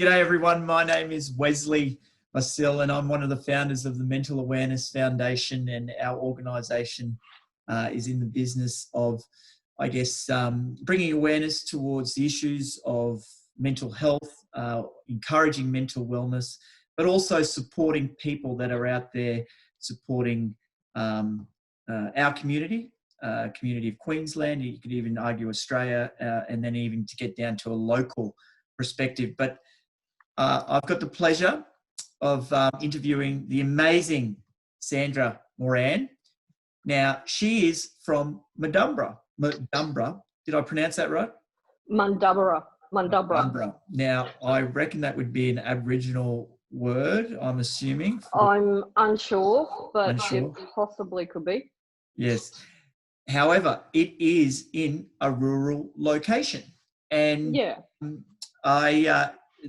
G'day everyone, my name is Wesley Vasile and I'm one of the founders of the Mental Awareness Foundation, and our organisation is in the business of, bringing awareness towards the issues of mental health, encouraging mental wellness, but also supporting people that are out there supporting our community of Queensland. You could even argue Australia, and then even to get down to a local perspective. But I've got the pleasure of interviewing the amazing Sandra Moran. Now, she is from Mundubbera. Did I pronounce that right? Mundubbera. Now, I reckon that would be an Aboriginal word, I'm assuming. I'm unsure, but it possibly could be. Yes. However, it is in a rural location. And yeah.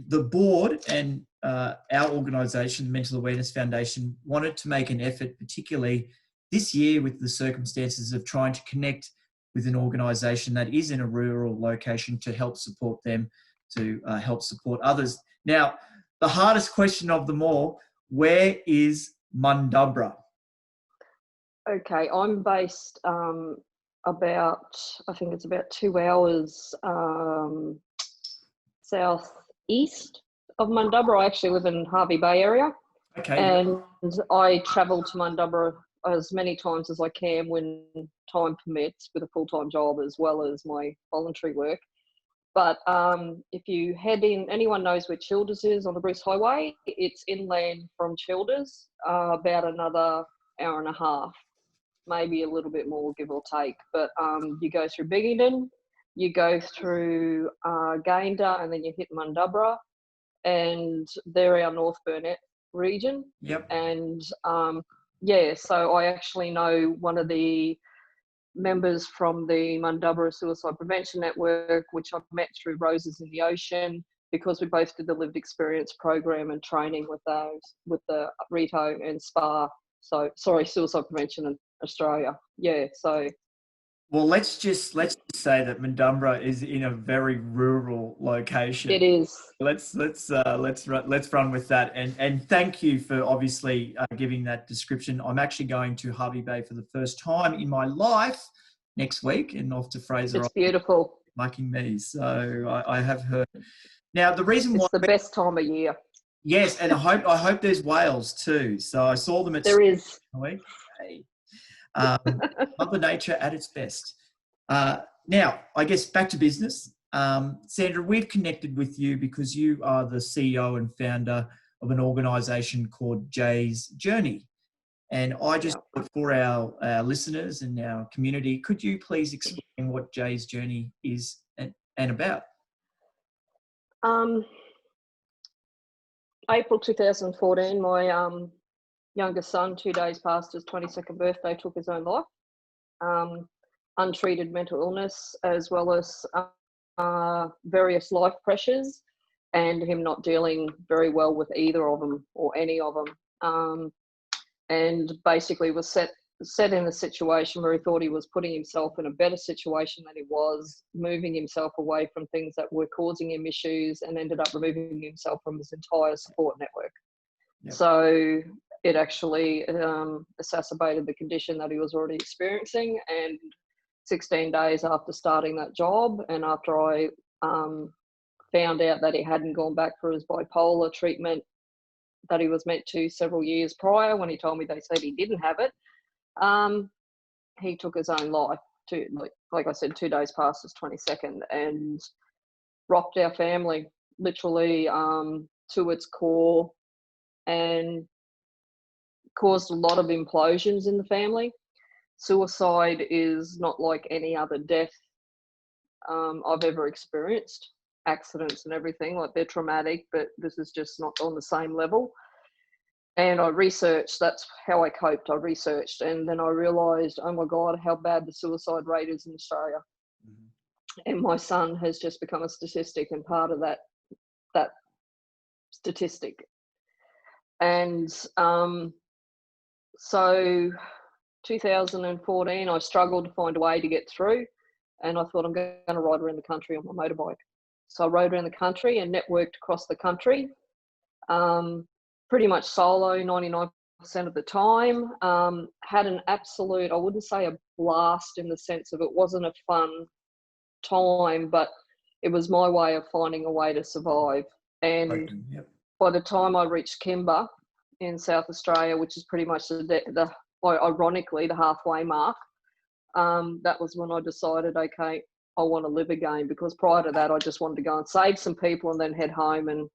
The board and our organisation, the Mental Awareness Foundation, wanted to make an effort, particularly this year with the circumstances of trying to connect with an organisation that is in a rural location to help support them, to help support others. Now, the hardest question of them all, where is Mundubbera? Okay, I'm based about 2 hours southeast of Mundubbera. I actually live in Hervey Bay area. Okay. And I travel to Mundubbera as many times as I can when time permits, with a full-time job as well as my voluntary work. But if you head in, anyone knows where Childers is on the Bruce Highway? It's inland from Childers, about another hour and a half, maybe a little bit more, give or take. But you go through Biggington, you go through Gayndah, and then you hit Mundubbera, and they're our North Burnett region. Yep. And so I actually know one of the members from the Mundubbera Suicide Prevention Network, which I've met through Roses in the Ocean, because we both did the lived experience program and training with the Rito and SPA. Suicide Prevention in Australia. Yeah, so. Well, let's just say that Mundubbera is in a very rural location. It is. Let's run with that, and thank you for obviously giving that description. I'm actually going to Hervey Bay for the first time in my life next week, and off to Fraser. It's beautiful. Liking me, so I have heard. Now, the reason why it's the best time of year. Yes, and I hope there's whales too. So I saw them at. There is. Week. Mother Nature at its best. Now, I guess back to business. Sandra, we've connected with you because you are the CEO and founder of an organisation called Jaie's Journey. And I just, for our listeners and our community, could you please explain what Jaie's Journey is and about? April 2014, my youngest son, 2 days past his 22nd birthday, took his own life. Untreated mental illness, as well as various life pressures, and him not dealing very well with either of them or any of them. And basically was set in a situation where he thought he was putting himself in a better situation than he was, moving himself away from things that were causing him issues, and ended up removing himself from his entire support network. Yep. So it actually exacerbated the condition that he was already experiencing. And 16 days after starting that job, and after I found out that he hadn't gone back for his bipolar treatment that he was meant to several years prior, when he told me they said he didn't have it, he took his own life, like I said, 2 days past his 22nd, and rocked our family literally to its core, and caused a lot of implosions in the family. Suicide is not like any other death I've ever experienced. Accidents and everything, like, they're traumatic, but this is just not on the same level. And I researched, that's how I coped. I researched, and then I realised, oh my God, how bad the suicide rate is in Australia. Mm-hmm. And my son has just become a statistic and part of that statistic. And so 2014, I struggled to find a way to get through, and I thought, I'm going to ride around the country on my motorbike. So I rode around the country and networked across the country, pretty much solo 99% of the time. Had an absolute, I wouldn't say a blast in the sense of it wasn't a fun time, but it was my way of finding a way to survive. And by the time I reached Kimber in South Australia, which is pretty much ironically the halfway mark, that was when I decided, okay, I want to live again, because prior to that I just wanted to go and save some people and then head home and,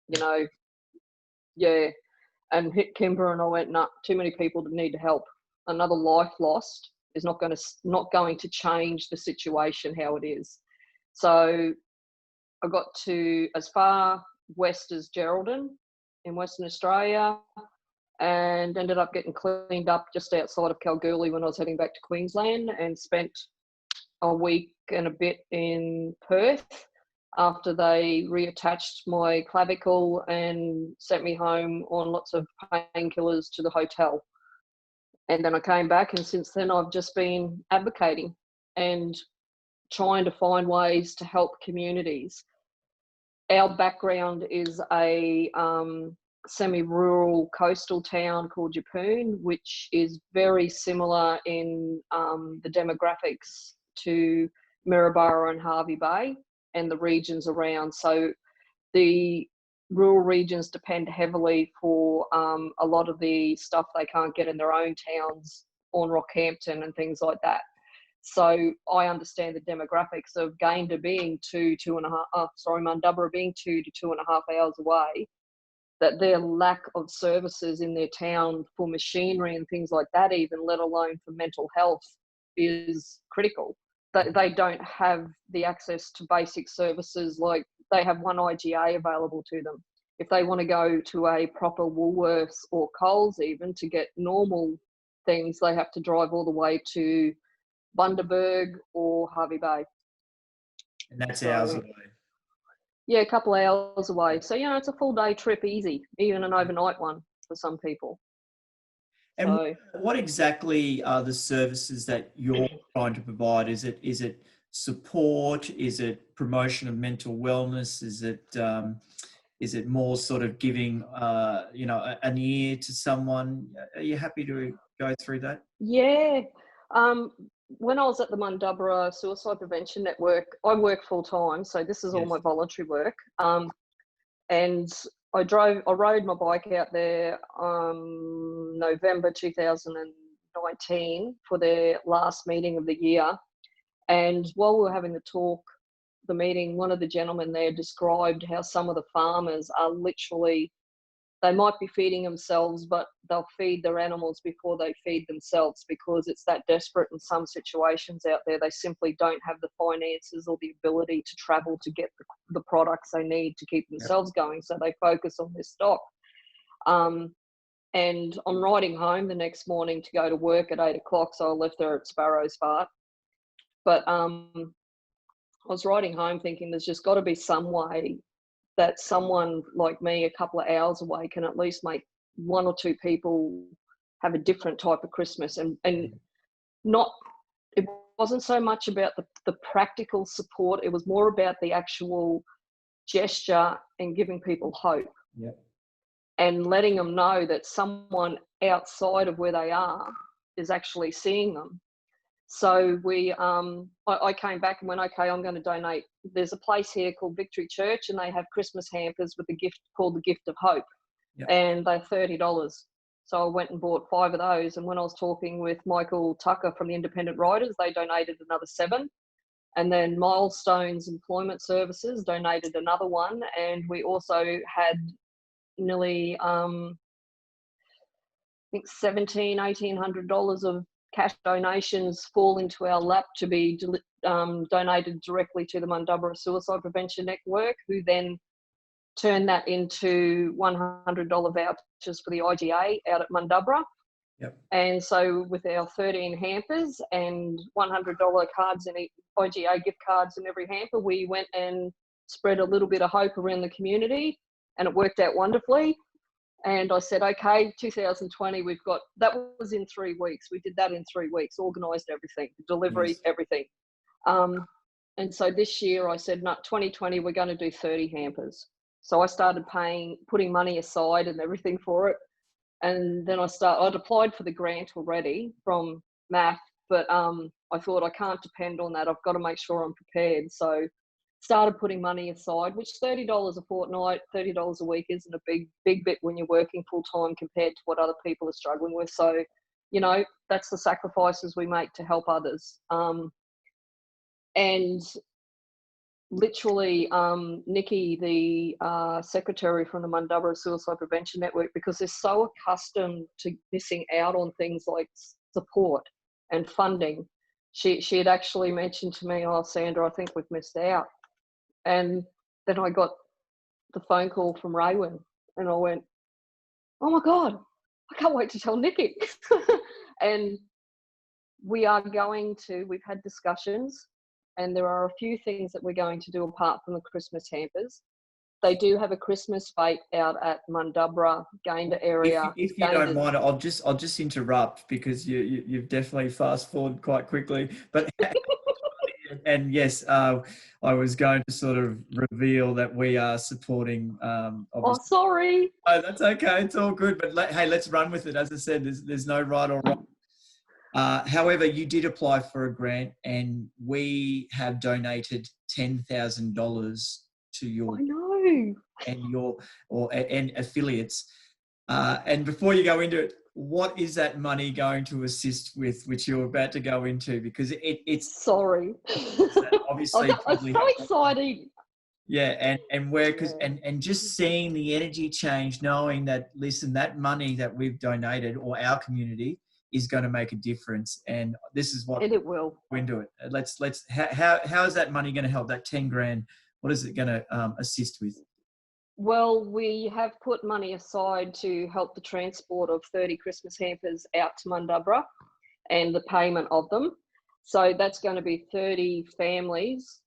you know, and hit Kimber, and I went, nah, too many people need help. Another life lost is not going to change the situation how it is. So I got to as far west as Geraldton in Western Australia, and ended up getting cleaned up just outside of Kalgoorlie when I was heading back to Queensland, and spent a week and a bit in Perth after they reattached my clavicle and sent me home on lots of painkillers to the hotel. And then I came back, and since then I've just been advocating and trying to find ways to help communities. Our background is a semi-rural coastal town called Yeppoon, which is very similar in the demographics to Maryborough and Hervey Bay and the regions around. So the rural regions depend heavily for a lot of the stuff they can't get in their own towns on Rockhampton and things like that. So I understand the demographics of Gayndah being Mundubbera being 2 to 2.5 hours away, that their lack of services in their town for machinery and things like that, even let alone for mental health, is critical. They don't have the access to basic services. Like, they have one IGA available to them. If they want to go to a proper Woolworths or Coles even to get normal things, they have to drive all the way to Bundaberg or Hervey Bay. And that's hours away. Yeah, a couple of hours away. So, you know, it's a full day trip easy, even an overnight one for some people. And so, what exactly are the services that you're trying to provide? Is it support? Is it promotion of mental wellness? Is it more sort of giving, an ear to someone? Are you happy to go through that? Yeah. When I was at the Mundubbera Suicide Prevention Network, I work full time, so this is all my voluntary work. And I rode my bike out there November 2019 for their last meeting of the year. And while we were having the meeting, one of the gentlemen there described how some of the farmers are literally, they might be feeding themselves, but they'll feed their animals before they feed themselves, because it's that desperate in some situations out there. They simply don't have the finances or the ability to travel to get the products they need to keep themselves going. So they focus on their stock. And I'm riding home the next morning to go to work at 8 o'clock. So I left there at Sparrow's Fart. But I was riding home thinking there's just got to be some way that someone like me a couple of hours away can at least make one or two people have a different type of Christmas. And not, it wasn't so much about the practical support, it was more about the actual gesture and giving people hope. And letting them know that someone outside of where they are is actually seeing them. So I came back and went, okay, I'm going to donate. There's a place here called Victory Church, and they have Christmas hampers with a gift called the Gift of Hope. And they're $30. So I went and bought 5 of those. And when I was talking with Michael Tucker from the Independent Writers, they donated another 7. And then Milestones Employment Services donated another 1. And we also had nearly, I think $1,800 of cash donations fall into our lap to be donated directly to the Mundubbera Suicide Prevention Network, who then turned that into $100 vouchers for the IGA out at Mundubbera. And so with our 13 hampers and $100 cards in each, IGA gift cards in every hamper, we went and spread a little bit of hope around the community, and it worked out wonderfully. And I said, okay, 2020, we've got, that was in 3 weeks. We did that in 3 weeks, organised everything, delivery, everything. And so this year I said, no, 2020, we're going to do 30 hampers. So I started putting money aside and everything for it. And then I'd applied for the grant already from MAF, but I thought I can't depend on that. I've got to make sure I'm prepared. So started putting money aside, which $30 a fortnight, $30 a week isn't a big bit when you're working full time compared to what other people are struggling with. So, you know, that's the sacrifices we make to help others. And literally, Nikki, the secretary from the Mundubbera Suicide Prevention Network, because they're so accustomed to missing out on things like support and funding, she had actually mentioned to me, oh, Sandra, I think we've missed out. And then I got the phone call from Raywin, and I went, oh my God, I can't wait to tell Nikki. And we've had discussions, and there are a few things that we're going to do apart from the Christmas hampers. They do have a Christmas fete out at Mundubbera, Gayndah area. If you don't mind, I'll just interrupt, because you've definitely fast forward quite quickly. But and yes, I was going to sort of reveal that we are supporting. Oh, sorry. Oh, that's okay. It's all good. But hey, let's run with it. As I said, there's no right or wrong. However, you did apply for a grant, and we have donated $10,000 to your. I know. And affiliates. And before you go into it, what is that money going to assist with, which you're about to go into? Because it's sorry. Obviously, I'm so excited. Yeah, and just seeing the energy change, knowing that, listen, that money that we've donated, or our community, is going to make a difference, and this is what it will. Go into it. How is that money going to help? That 10 grand, what is it going to assist with? Well, we have put money aside to help the transport of 30 Christmas hampers out to Mundubbera and the payment of them. So that's going to be 30 families,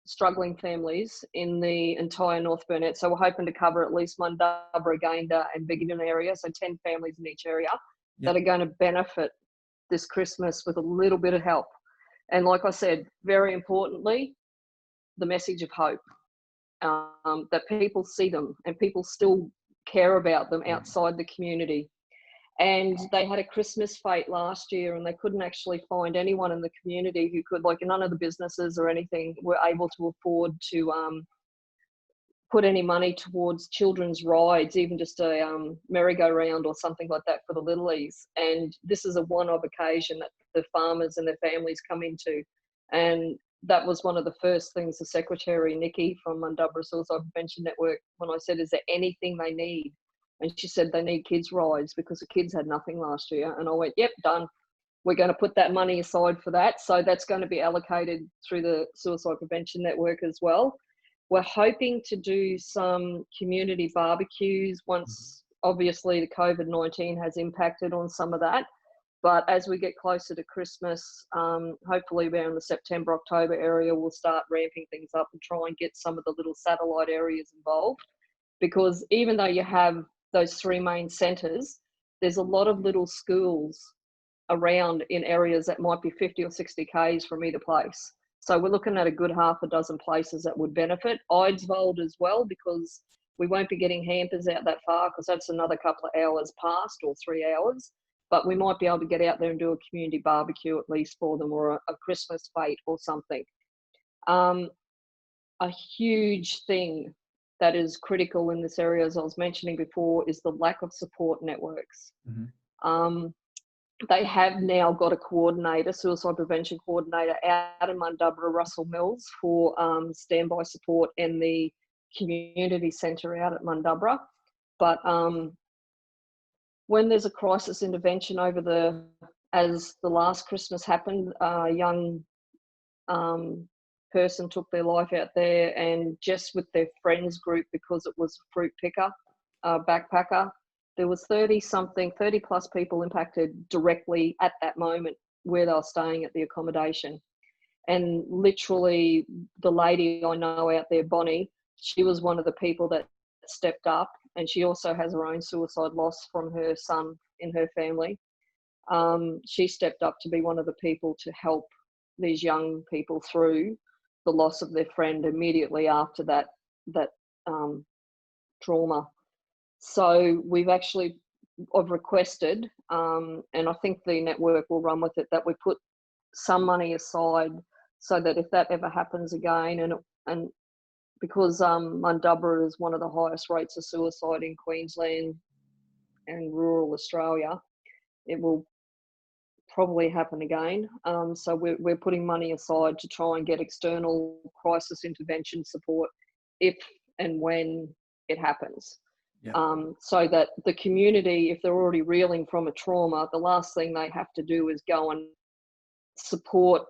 struggling families in the entire North Burnett. So we're hoping to cover at least Mundubbera, Gayndah and Biggin area, so 10 families in each area that are going to benefit this Christmas with a little bit of help. And like I said, very importantly, the message of hope. That people see them and people still care about them outside the community. And they had a Christmas fete last year, and they couldn't actually find anyone in the community who could, like, none of the businesses or anything were able to afford to put any money towards children's rides, even just a merry-go-round or something like that for the littlies. And this is a one-off occasion that the farmers and their families come into. And that was one of the first things the secretary, Nikki, from Mundubbera Suicide Prevention Network, when I said, is there anything they need? And she said they need kids' rides, because the kids had nothing last year. And I went, yep, done. We're going to put that money aside for that. So that's going to be allocated through the Suicide Prevention Network as well. We're hoping to do some community barbecues once, obviously, the COVID-19 has impacted on some of that. But as we get closer to Christmas, hopefully around the September, October area, we'll start ramping things up and try and get some of the little satellite areas involved. Because even though you have those three main centres, there's a lot of little schools around in areas that might be 50 or 60 Ks from either place. So we're looking at a good half a dozen places that would benefit. Eidsvold as well, because we won't be getting hampers out that far, because that's another couple of hours past, or 3 hours. But we might be able to get out there and do a community barbecue at least for them, or a Christmas fete or something. A huge thing that is critical in this area, as I was mentioning before, is the lack of support networks. Mm-hmm. They have now got a coordinator, suicide prevention coordinator, out in Mundubbera, Russell Mills, for standby support in the community centre out at Mundubbera. But when there's a crisis intervention as the last Christmas happened, a young person took their life out there, and just with their friends group, because it was a fruit picker, backpacker, there was 30 plus people impacted directly at that moment where they were staying at the accommodation. And literally, the lady I know out there, Bonnie, she was one of the people that stepped up, and she also has her own suicide loss from her son in her family. She stepped up to be one of the people to help these young people through the loss of their friend immediately after that trauma. So I've requested, and I think the network will run with it, that we put some money aside so that if that ever happens again, and because Mundubra is one of the highest rates of suicide in Queensland and rural Australia, it will probably happen again. So we're putting money aside to try and get external crisis intervention support if and when it happens. Yeah. So that the community, if they're already reeling from a trauma, the last thing they have to do is go and support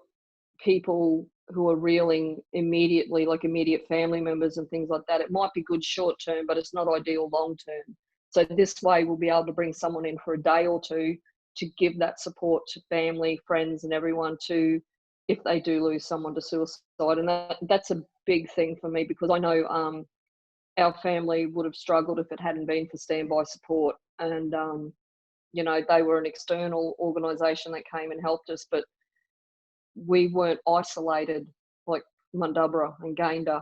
people who are reeling immediately, like immediate family members and things like that. It might be good short term, but it's not ideal long term. So this way we'll be able to bring someone in for a day or two to give that support to family, friends and everyone to, if they do lose someone to suicide. And that's a big thing for me, because I know our family would have struggled if it hadn't been for standby support. And, you know, they were an external organisation that came and helped us, but we weren't isolated like Mundubra and Gayndah,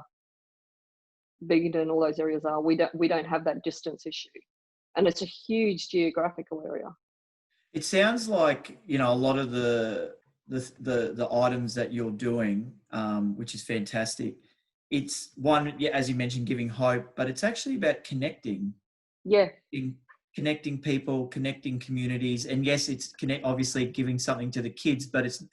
Biggerton, all those areas are. We don't have that distance issue. And it's a huge geographical area. It sounds like, you know, a lot of the items that you're doing, which is fantastic. It's one, yeah, as you mentioned, giving hope, but it's actually about connecting. Yeah. Connecting people, connecting communities, and yes, it's obviously giving something to the kids, but it's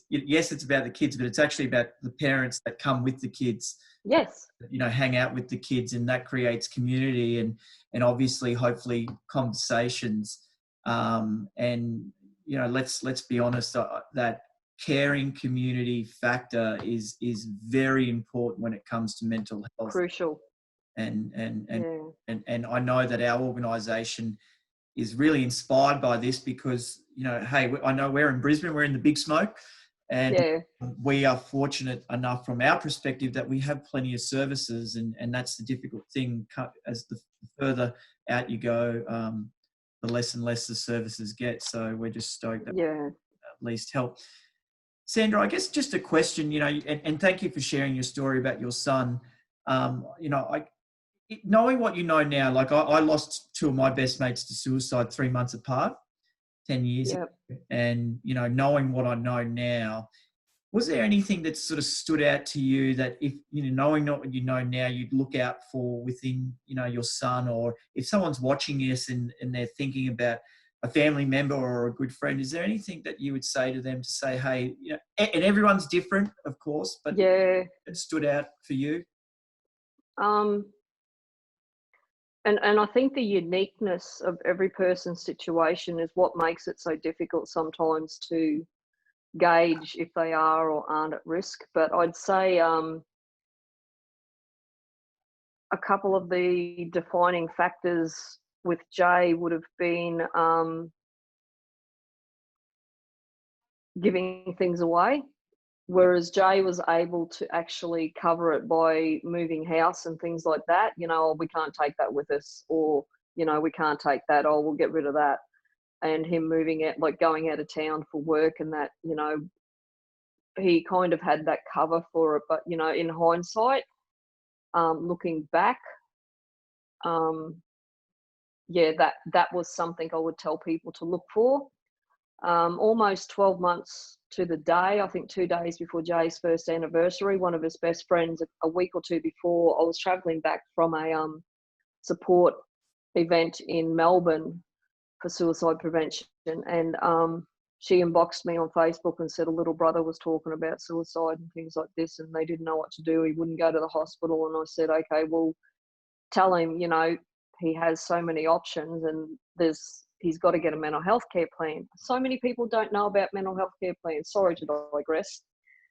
yes, it's about the kids, but it's actually about the parents that come with the kids. Yes. You know, hang out with the kids, and that creates community and obviously, hopefully, conversations. And you know, let's be honest, that caring community factor is very important when it comes to mental health. Crucial. And I know that our organisation is really inspired by this because, you know, hey, I know we're in Brisbane, we're in the big smoke, and we are fortunate enough from our perspective that we have plenty of services, and that's the difficult thing. As the further out you go, the less and less the services get. So we're just stoked that we at least help. Sandra, I guess just a question, you know, and thank you for sharing your story about your son. You know, knowing what you know now, like I lost two of my best mates to suicide 3 months apart, 10 years ago. And, you know, knowing what I know now, was there anything that sort of stood out to you that, if, you know, knowing not what you know now, you'd look out for within, you know, your son, or if someone's watching this and they're thinking about a family member or a good friend, is there anything that you would say to them to say, hey, you know, and everyone's different, of course, but it stood out for you? And I think the uniqueness of every person's situation is what makes it so difficult sometimes to gauge if they are or aren't at risk. But I'd say a couple of the defining factors with Jaie would have been giving things away. Whereas Jaie was able to actually cover it by moving house and things like that. You know, we can't take that with us, or, you know, we can't take that, oh, we'll get rid of that. And him moving it, like going out of town for work and that, you know, he kind of had that cover for it. But, you know, in hindsight, looking back, that was something I would tell people to look for. Almost 12 months to the day, I think 2 days before Jaie's first anniversary, one of his best friends, a week or two before, I was travelling back from a support event in Melbourne for suicide prevention, and she inboxed me on Facebook and said a little brother was talking about suicide and things like this, and they didn't know what to do. He wouldn't go to the hospital, and I said, okay, well, tell him, you know, he has so many options, and he's got to get a mental health care plan. So many people don't know about mental health care plans. Sorry to digress.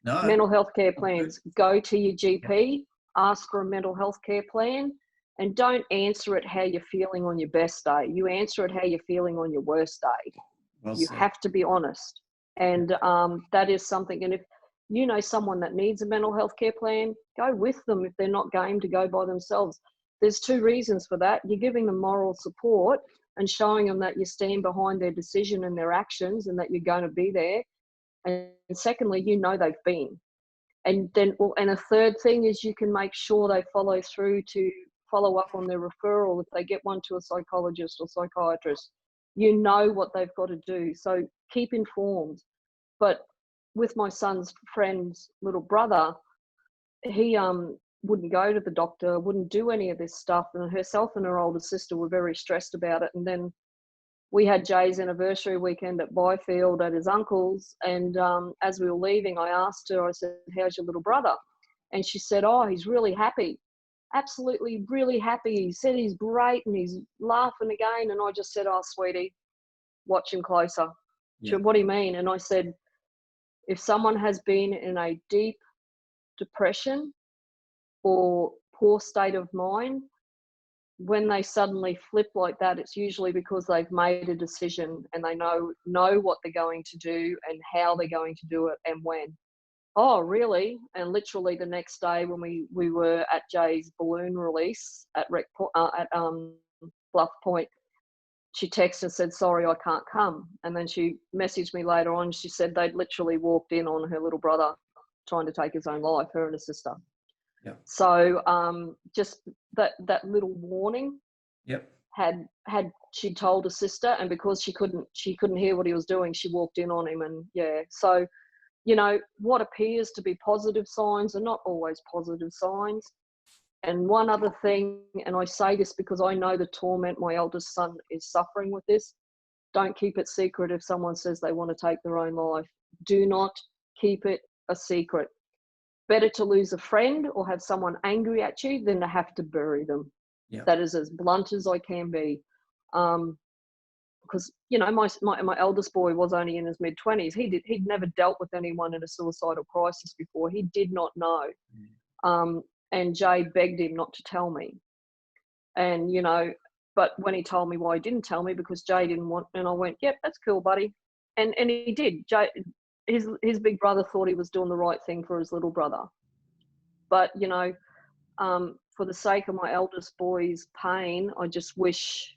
No. Mental health care plans. Go to your GP, ask for a mental health care plan, and don't answer it how you're feeling on your best day. You answer it how you're feeling on your worst day. Well said. You have to be honest. And that is something. And if you know someone that needs a mental health care plan, go with them if they're not game to go by themselves. There's 2 reasons for that. You're giving them moral support and showing them that you stand behind their decision and their actions and that you're going to be there. And secondly, you know they've been. And then, well, and a third thing is you can make sure they follow through to follow up on their referral if they get one to a psychologist or psychiatrist. You know what they've got to do. So keep informed. But with my son's friend's little brother, he wouldn't go to the doctor, wouldn't do any of this stuff. And herself and her older sister were very stressed about it. And then we had Jaie's anniversary weekend at Byfield at his uncle's. And as we were leaving, I asked her, I said, how's your little brother? And she said, oh, he's really happy. Absolutely really happy. He said he's great and he's laughing again. And I just said, oh, sweetie, watch him closer. She said, what do you mean? And I said, if someone has been in a deep depression or poor state of mind, when they suddenly flip like that, it's usually because they've made a decision and they know what they're going to do and how they're going to do it and when. Oh, really? And literally the next day when we were at Jaie's balloon release at Bluff Point, she texted and said, sorry, I can't come. And then she messaged me later on. She said they'd literally walked in on her little brother trying to take his own life, her and her sister. Yeah. So just that little warning. Yep. Had she told her sister, and because she couldn't hear what he was doing, she walked in on him. And yeah, so what appears to be positive signs are not always positive signs. And one other thing, and I say this because I know the torment my eldest son is suffering with this, don't keep it secret if someone says they want to take their own life. Do not keep it a secret. Better to lose a friend or have someone angry at you than to have to bury them. Yeah. That is as blunt as I can be. Because my eldest boy was only in his mid-20s. He'd never dealt with anyone in a suicidal crisis before. He did not know. And Jaie begged him not to tell me. And but when he told me why he didn't tell me, because Jaie didn't want, and I went, yep, that's cool, buddy. And he did. Jaie, his big brother thought he was doing the right thing for his little brother. But for the sake of my eldest boy's pain, I just wish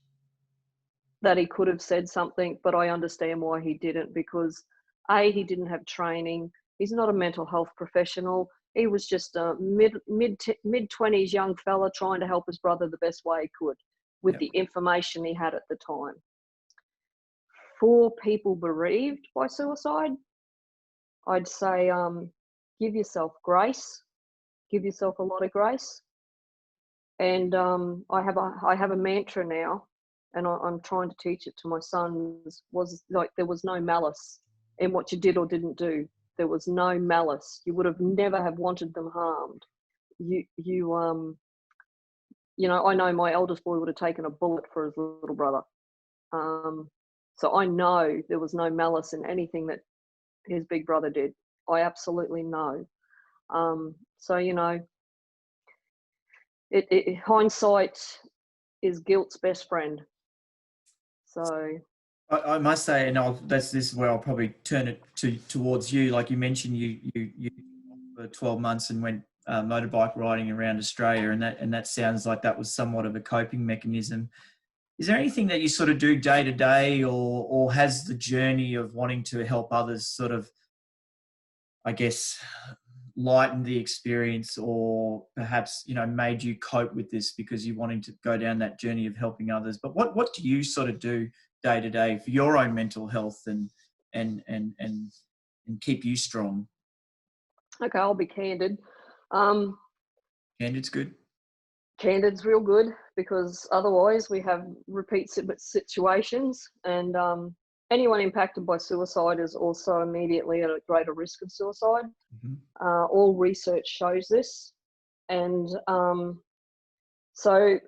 that he could have said something, but I understand why he didn't, because he didn't have training. He's not a mental health professional. He was just a mid-20s young fella trying to help his brother the best way he could with the information he had at the time. For people bereaved by suicide, I'd say give yourself grace, give yourself a lot of grace. And I have a mantra now, and I'm trying to teach it to my sons, was like, there was no malice in what you did or didn't do. There was no malice. You would have never have wanted them harmed. I know my eldest boy would have taken a bullet for his little brother. So I know there was no malice in anything that his big brother did. I absolutely know. Hindsight is guilt's best friend. So I must say, and this is where I'll probably turn it towards you. Like you mentioned, you for 12 months and went motorbike riding around Australia, and that sounds like that was somewhat of a coping mechanism. Is there anything that you sort of do day to day, or has the journey of wanting to help others sort of, I guess, lighten the experience, or perhaps made you cope with this because you wanting to go down that journey of helping others? But what do you sort of do day to day for your own mental health and keep you strong? Okay, I'll be candid. Candid's good. Candid's real good, because otherwise we have repeat situations, and anyone impacted by suicide is also immediately at a greater risk of suicide. Mm-hmm. All research shows this. And so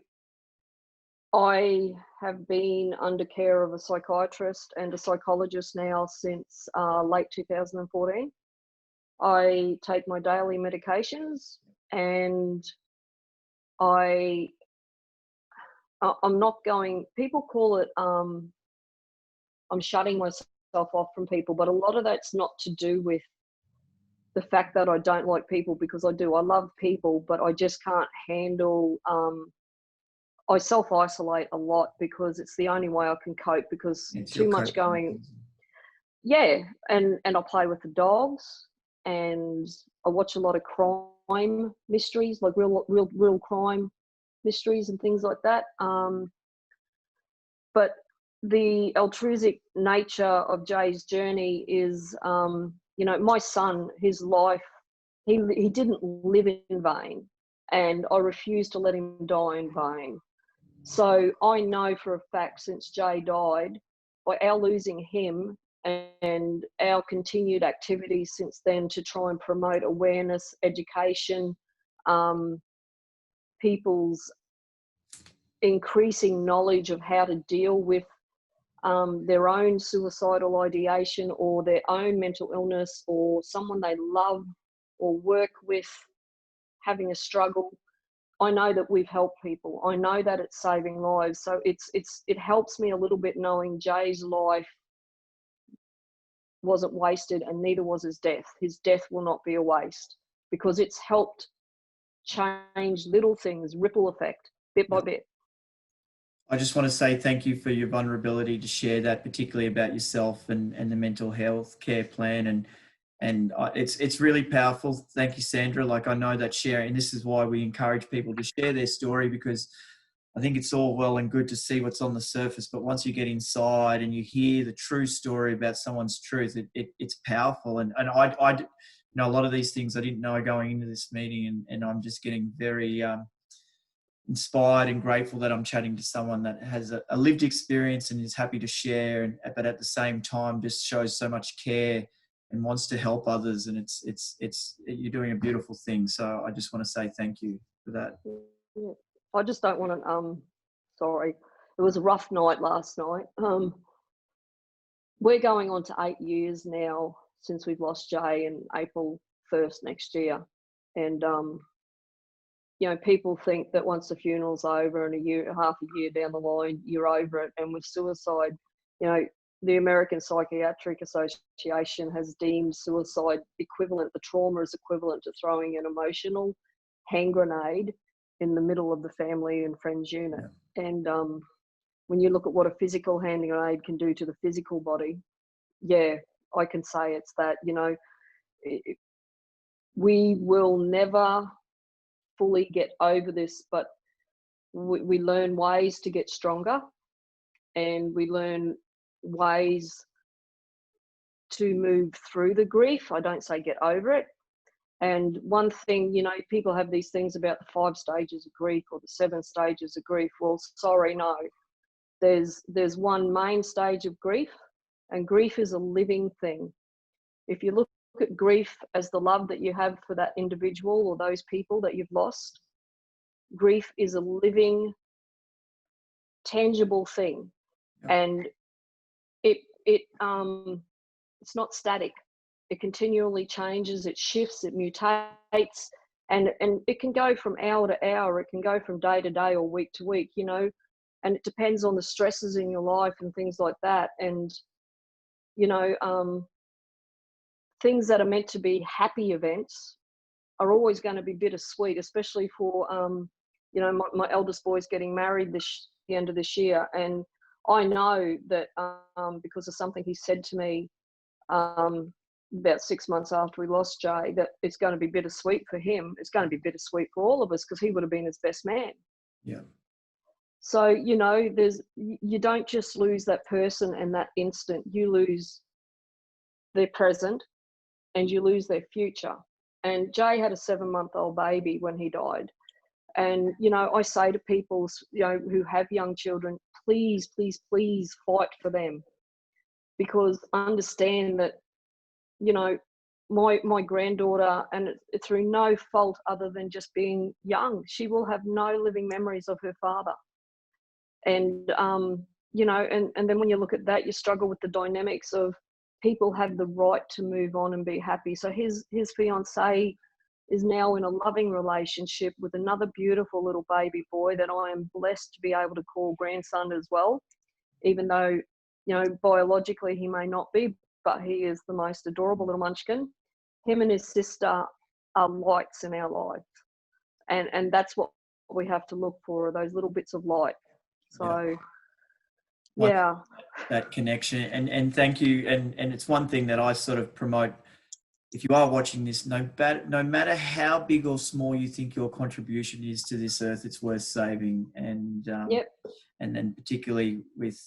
I have been under care of a psychiatrist and a psychologist now since late 2014. I take my daily medications, and I'm not going, people call it, I'm shutting myself off from people, but a lot of that's not to do with the fact that I don't like people, because I do. I love people, but I just can't handle, I self-isolate a lot because it's the only way I can cope, because it's too much going. Yeah, and I play with the dogs. and I watch a lot of crime mysteries, like real crime mysteries and things like that. But the altruistic nature of Jaie's journey is, my son, his life, he didn't live in vain, and I refuse to let him die in vain. So I know for a fact, since Jaie died, by our losing him and our continued activities since then to try and promote awareness, education, people's increasing knowledge of how to deal with their own suicidal ideation or their own mental illness, or someone they love or work with having a struggle. I know that we've helped people. I know that it's saving lives. So it helps me a little bit knowing Jaie's life wasn't wasted, and neither was his death. His death will not be a waste, because it's helped change little things, ripple effect, bit by bit. I just want to say thank you for your vulnerability to share that, particularly about yourself and the mental health care plan. And it's really powerful. Thank you, Sandra. Like, I know that sharing, and this is why we encourage people to share their story, because I think it's all well and good to see what's on the surface, but once you get inside and you hear the true story about someone's truth, it's powerful. And I a lot of these things I didn't know going into this meeting, and I'm just getting very inspired and grateful that I'm chatting to someone that has a lived experience and is happy to share, but at the same time just shows so much care and wants to help others. And it's you're doing a beautiful thing. So I just want to say thank you for that. Yeah. I just don't want to, sorry, it was a rough night last night. We're going on to 8 years now since we've lost Jaie, in April 1st next year. And, people think that once the funeral's over and half a year down the line, you're over it. And with suicide, the American Psychiatric Association has deemed suicide equivalent, the trauma is equivalent to throwing an emotional hand grenade in the middle of the family and friends unit. Yeah. And when you look at what a physical hand grenade can do to the physical body, yeah, I can say it's that. We will never fully get over this, but we learn ways to get stronger, and we learn ways to move through the grief. I don't say get over it. And one thing, people have these things about the 5 stages of grief or the 7 stages of grief. Well, sorry, no. There's one main stage of grief, and grief is a living thing. If you look at grief as the love that you have for that individual or those people that you've lost, grief is a living, tangible thing. And it's not static. It continually changes, it shifts, it mutates, and it can go from hour to hour, it can go from day to day or week to week, and it depends on the stresses in your life and things like that. And, things that are meant to be happy events are always going to be bittersweet, especially for, my eldest boy's getting married the end of this year. And I know that because of something he said to me about 6 months after we lost Jaie, that it's going to be bittersweet for him. It's going to be bittersweet for all of us, because he would have been his best man. Yeah. So, you don't just lose that person in that instant. You lose their present and you lose their future. And Jaie had a 7-month-old baby when he died. And, I say to people, who have young children, please, please, please fight for them. Because understand that, my granddaughter, and through no fault other than just being young, she will have no living memories of her father. And, and then when you look at that, you struggle with the dynamics of people have the right to move on and be happy. So his fiancée is now in a loving relationship with another beautiful little baby boy that I am blessed to be able to call grandson as well, even though, biologically he may not be, but he is the most adorable little munchkin. Him and his sister are lights in our lives. And that's what we have to look for, are those little bits of light. So, yeah. That connection. And thank you. And it's one thing that I sort of promote if you are watching this, no matter how big or small you think your contribution is to this earth, it's worth saving. Yep. And then particularly with,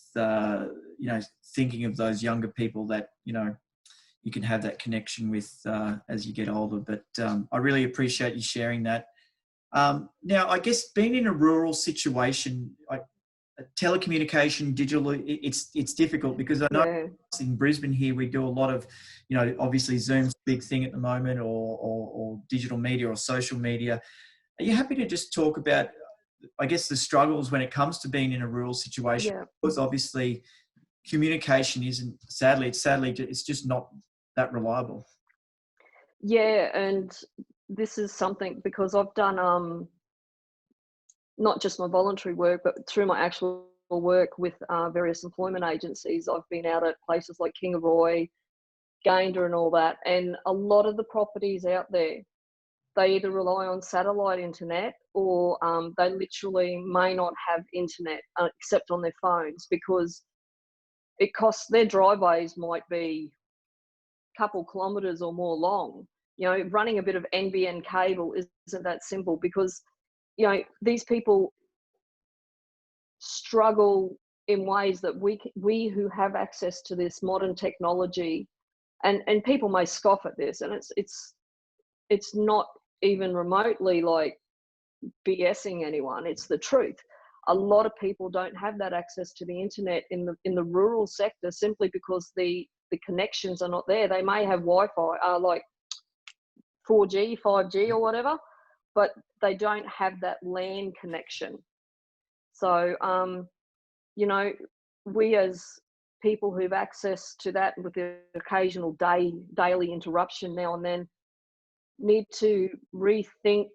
thinking of those younger people that, you can have that connection with as you get older. But I really appreciate you sharing that. Now, I guess being in a rural situation, telecommunication, digital, it's difficult because I know in Brisbane here we do a lot of, obviously Zoom's a big thing at the moment, or digital media or social media. Are you happy to just talk about, I guess, the struggles when it comes to being in a rural situation? Yeah. Because obviously communication isn't, sadly, it's just not that reliable. Yeah, and this is something because I've done not just my voluntary work, but through my actual work with various employment agencies. I've been out at places like Kingaroy, Gayndah and all that, and a lot of the properties out there, they either rely on satellite internet or they literally may not have internet except on their phones, because it costs, their driveways might be a couple kilometres or more long. Running a bit of NBN cable isn't that simple, because these people struggle in ways that we who have access to this modern technology, and people may scoff at this, and it's not even remotely like BSing anyone. It's the truth. A lot of people don't have that access to the internet in the rural sector, simply because the connections are not there. They may have Wi-Fi, like 4G, 5G or whatever, but they don't have that LAN connection. So, we as people who've access to that with the occasional daily interruption now and then need to rethink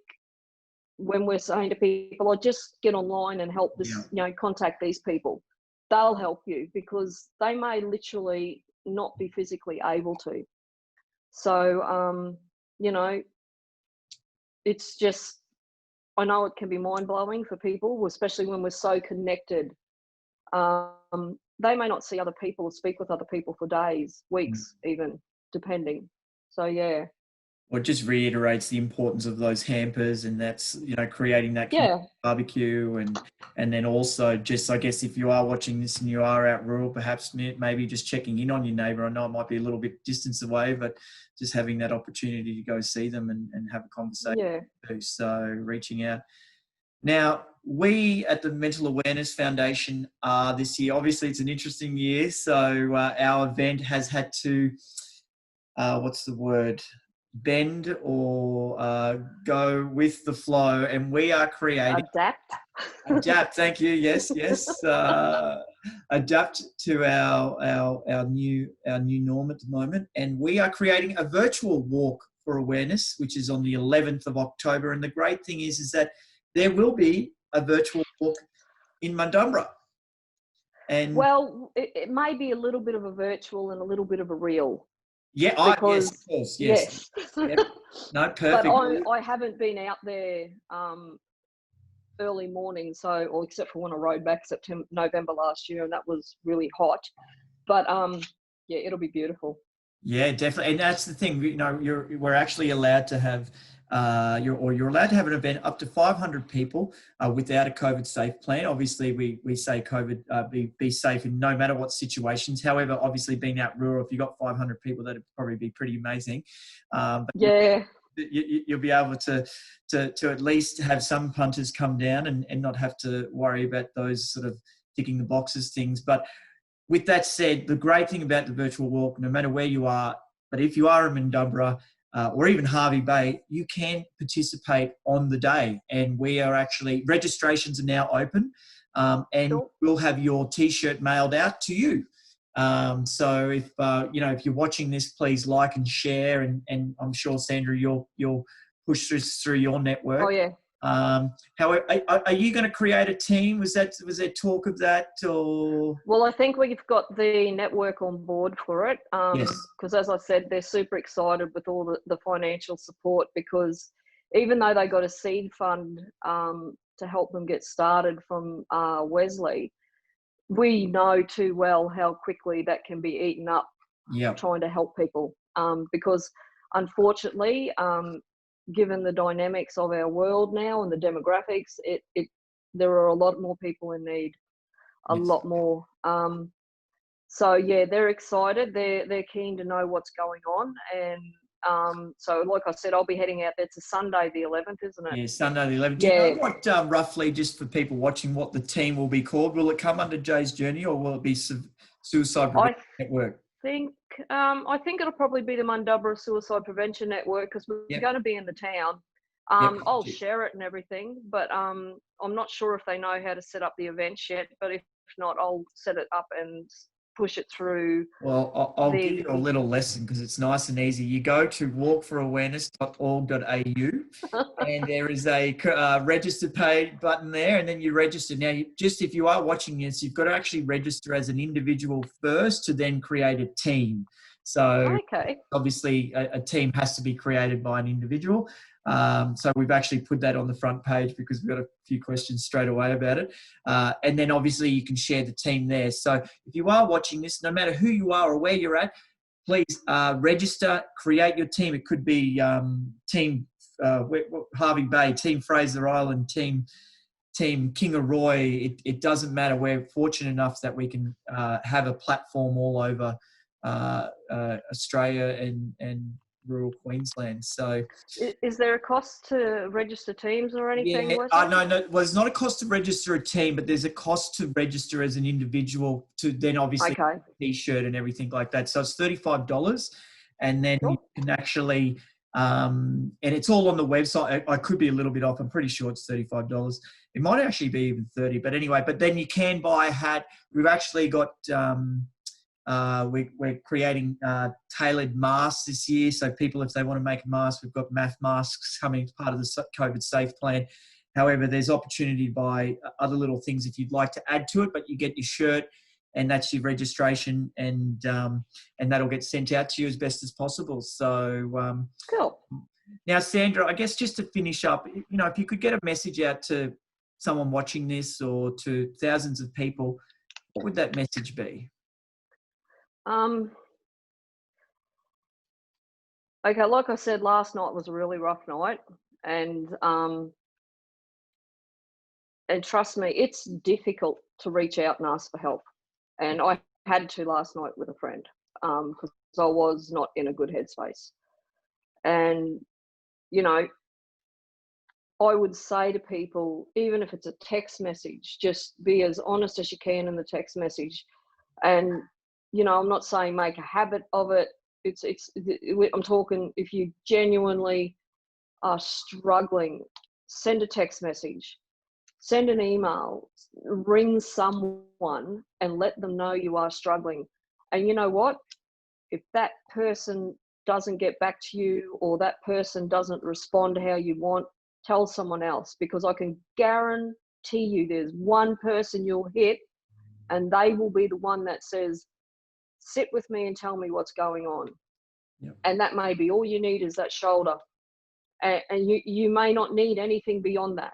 when we're saying to people, "Oh, just get online and help this, contact these people." They'll help you, because they may literally not be physically able to. So, it's just, I know it can be mind-blowing for people, especially when we're so connected. They may not see other people or speak with other people for days, weeks, even, depending. So, yeah. Well, it just reiterates the importance of those hampers, and that's, creating that barbecue, and then also just, I guess, if you are watching this and you are out rural, perhaps maybe just checking in on your neighbour. I know it might be a little bit distance away, but just having that opportunity to go see them and have a conversation. Yeah. So reaching out. Now, we at the Mental Awareness Foundation are this year, obviously it's an interesting year, so our event has had to, bend or go with the flow, and we are creating adapt. Thank you. Yes. Adapt to our new norm at the moment, and we are creating a virtual walk for awareness, which is on the 11th of October. And the great thing is that there will be a virtual walk in Mundumbera. And well, it may be a little bit of a virtual and a little bit of a real. Yeah, yes, of course, yes. Yep. No, perfect. But I haven't been out there early morning, or except for when I rode back November last year, and that was really hot. But it'll be beautiful. Yeah, definitely, and that's the thing. We're actually allowed to have. You're allowed to have an event up to 500 people without a COVID safe plan. Obviously, we say COVID be safe in no matter what situations. However, obviously being out rural, if you've got 500 people, that'd probably be pretty amazing. But you'll be able to at least have some punters come down and not have to worry about those sort of ticking the boxes things. But with that said, the great thing about the virtual walk, no matter where you are, but if you are in Mundumbera, or even Harvey Bay, you can participate on the day. And registrations are now open, and we'll have your T-shirt mailed out to you. So if you're watching this, please like and share, and I'm sure, Sandra, you'll push this through your network. Oh yeah. However, are you going to create a team? Was there talk of that, or? Well, I think we've got the network on board for it. Yes. Because as I said, they're super excited with all the financial support, because even though they got a seed fund to help them get started from Wesley, we know too well how quickly that can be eaten up trying to help people. Because unfortunately, given the dynamics of our world now and the demographics, there are a lot more people in need, a Yes. lot more. So yeah, they're excited. They're keen to know what's going on, and so like I said, I'll be heading out there. It's a Sunday, the 11th, isn't it? Yeah, Sunday the 11th. Do you Yeah. know what, roughly, just for people watching, what the team will be called? Will it come under Jaie's Journey, or will it be Suicide Prevention Network? I think it'll probably be the Mundubra Suicide Prevention Network, because we're Yep. going to be in the town. Yep. I'll share it and everything, but I'm not sure if they know how to set up the events yet. But if not, I'll set it up and push it through. Well, I'll give you a little lesson, because it's nice and easy. You go to walkfораwareness.org.au and there is a register page button there, and then you register. Now, if you are watching this, you've got to actually register as an individual first to then create a team. So Okay. obviously a team has to be created by an individual. So we've actually put that on the front page because we've got a few questions straight away about it. And then obviously you can share the team there. So if you are watching this, no matter who you are or where you're at, please register, create your team. It could be Team Harvey Bay, Team Fraser Island, Team Kingaroy. It doesn't matter. We're fortunate enough that we can have a platform all over Australia and rural Queensland. So is there a cost to register teams or anything? Yeah, no. Well, there's not a cost to register a team, but there's a cost to register as an individual to then obviously T-shirt and everything like that. So it's $35, and then you can actually, and it's all on the website. I could be a little bit off. I'm pretty sure it's $35. It might actually be even 30, but anyway. But then you can buy a hat. We've actually got. We're creating tailored masks this year. So people, if they want to make a mask, we've got math masks coming as part of the COVID safe plan. However, there's opportunity to buy other little things if you'd like to add to it, but you get your shirt and that's your registration, and that'll get sent out to you as best as possible. So cool. Now, Sandra, I guess just to finish up, if you could get a message out to someone watching this or to thousands of people, what would that message be? Okay, like I said, last night was a really rough night, and trust me, it's difficult to reach out and ask for help. And I had to last night with a friend because I was not in a good headspace. And I would say to people, even if it's a text message, just be as honest as you can in the text message. And I'm not saying make a habit of it. I'm talking, if you genuinely are struggling, send a text message, send an email, ring someone and let them know you are struggling. And you know what? If that person doesn't get back to you, or that person doesn't respond how you want, tell someone else, because I can guarantee you there's one person you'll hit and they will be the one that says, sit with me and tell me what's going on. Yep. And that may be all you need is that shoulder. And you may not need anything beyond that,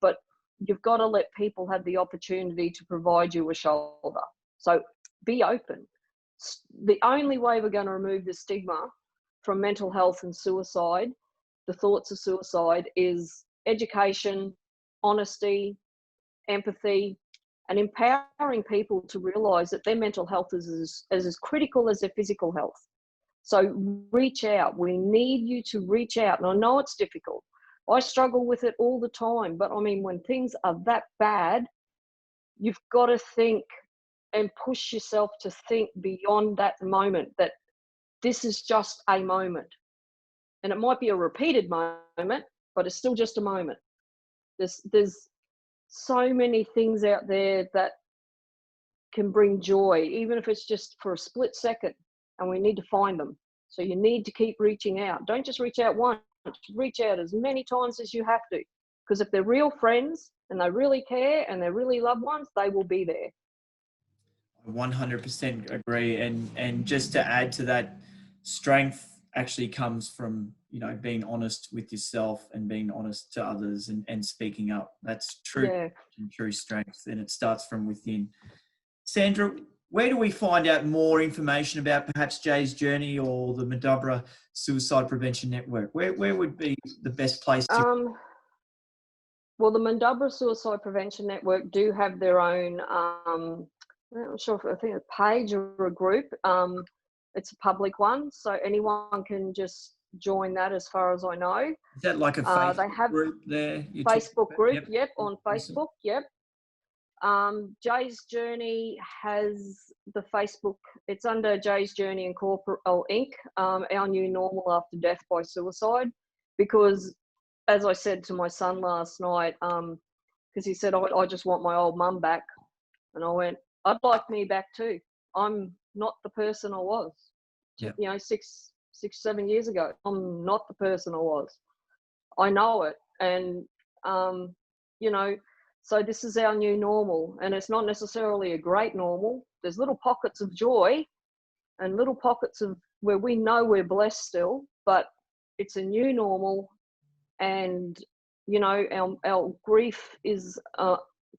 but you've got to let people have the opportunity to provide you a shoulder. So be open. The only way we're going to remove the stigma from mental health and suicide, the thoughts of suicide, is education, honesty, empathy, and empowering people to realize that their mental health is as critical as their physical health. So reach out. We need you to reach out. And I know it's difficult. I struggle with it all the time. But I mean, when things are that bad, you've got to think and push yourself to think beyond that moment, that this is just a moment. And it might be a repeated moment, but it's still just a moment. There's so many things out there that can bring joy, even if it's just for a split second, and we need to find them. So you need to keep reaching out. Don't just reach out once, reach out as many times as you have to, because if they're real friends and they really care and they're really loved ones, they will be there. I 100% agree. And just to add to that, strength actually comes from being honest with yourself and being honest to others and speaking up. That's true. Yeah. True strength, and it starts from within. Sandra, where do we find out more information about perhaps Jaie's journey or the Mandubra Suicide Prevention Network? Where would be the best place to? Well, the Mandubra Suicide Prevention Network do have their own, I'm not sure if I think a page or a group. It's a public one, so anyone can just join that as far as I know. Is that like a Facebook they have group there? Facebook group, yep, on Awesome. Facebook, yep. Jaie's Journey has the Facebook, it's under Jaie's Journey Inc., our new normal after death by suicide, because as I said to my son last night, because he said, I just want my old mum back. And I went, I'd like me back too. I'm not the person I was, yep. 7 years ago. I'm not the person I was. I know it. And, so this is our new normal, and it's not necessarily a great normal. There's little pockets of joy and little pockets of where we know we're blessed still, but it's a new normal. And, our grief is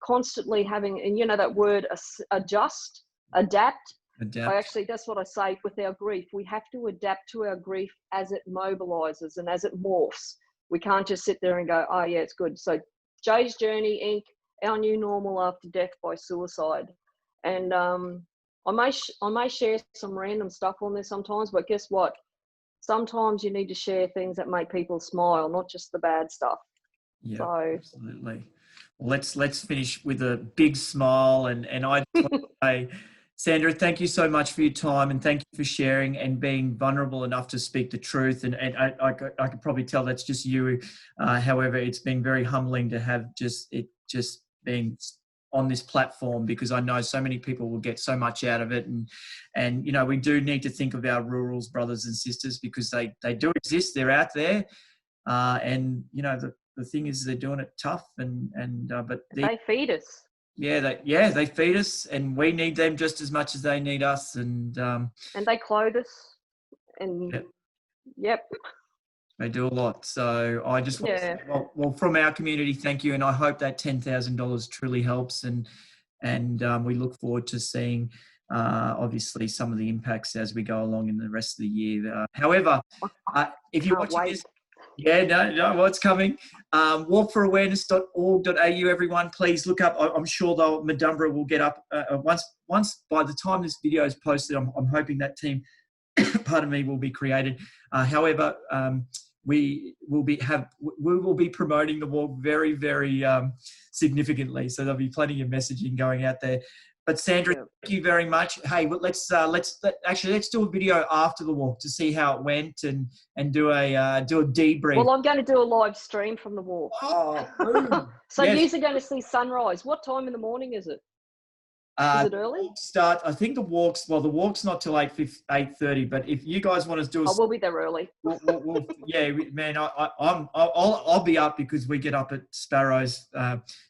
constantly having, and that word adjust, adapt. That's what I say with our grief. We have to adapt to our grief as it mobilizes and as it morphs. We can't just sit there and go, oh yeah, it's good. So Jaie's Journey Inc., our new normal after death by suicide. And I may share some random stuff on there sometimes, but guess what? Sometimes you need to share things that make people smile, not just the bad stuff. Yeah, so, absolutely. Well, let's finish with a big smile. And I just want to say, Sandra, thank you so much for your time, and thank you for sharing and being vulnerable enough to speak the truth. And I could probably tell that's just you. However, it's been very humbling to have just being on this platform, because I know so many people will get so much out of it. And we do need to think of our rurals, brothers and sisters, because they do exist. They're out there. And the thing is, they're doing it tough, but they feed us. Yeah, they feed us, and we need them just as much as they need us. And they clothe us. And yep. They do a lot. So I just want to say, well, from our community, thank you. And I hope that $10,000 truly helps. And we look forward to seeing, obviously, some of the impacts as we go along in the rest of the year. However, if you're watching this, well, it's coming. Walkfораwareness.org.au, everyone. Please look up. I'm sure Mandubra will get up once by the time this video is posted. I'm hoping that team, pardon me, will be created. However, we will be promoting the walk very, very significantly. So there'll be plenty of messaging going out there. But Sandra, thank you very much. Hey, let's do a video after the walk to see how it went and do a debrief. Well, I'm going to do a live stream from the walk. Oh, so yes. You're going to see sunrise. What time in the morning is it? Is it early? I think the walk's not till 8:30. But if you guys want to do, we'll be there early. Yeah, man, I'll be up because we get up at Sparrows,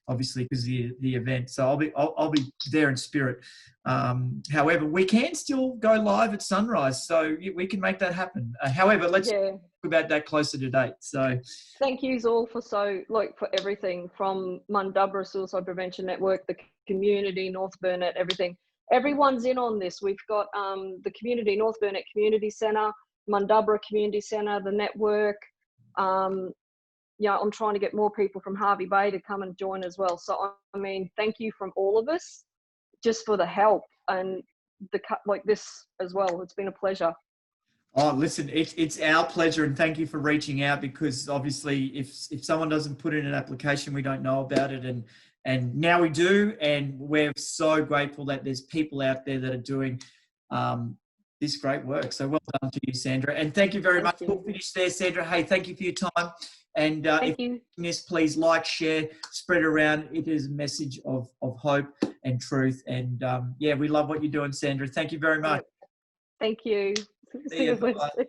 obviously because of the event. So I'll be there in spirit. However, we can still go live at sunrise, so we can make that happen. However, let's talk about that closer to date. So thank you all for everything from Mandubra Suicide Prevention Network, the community, North Burnett, everything. Everyone's in on this. We've got the community, North Burnett Community Centre, Mandubra Community Centre, the network. I'm trying to get more people from Harvey Bay to come and join as well. So, I mean, thank you from all of us just for the help and this as well. It's been a pleasure. Oh, listen, it's our pleasure, and thank you for reaching out, because obviously if someone doesn't put in an application, we don't know about it, and now we do, and we're so grateful that there's people out there that are doing this great work. So well done to you, Sandra, and thank you very much. We'll finish there, Sandra. Hey, thank you for your time, and if you're doing this, please like, share, spread it around. It is a message of hope and truth, and we love what you're doing, Sandra. Thank you very much. Thank you. See you. Bye-bye.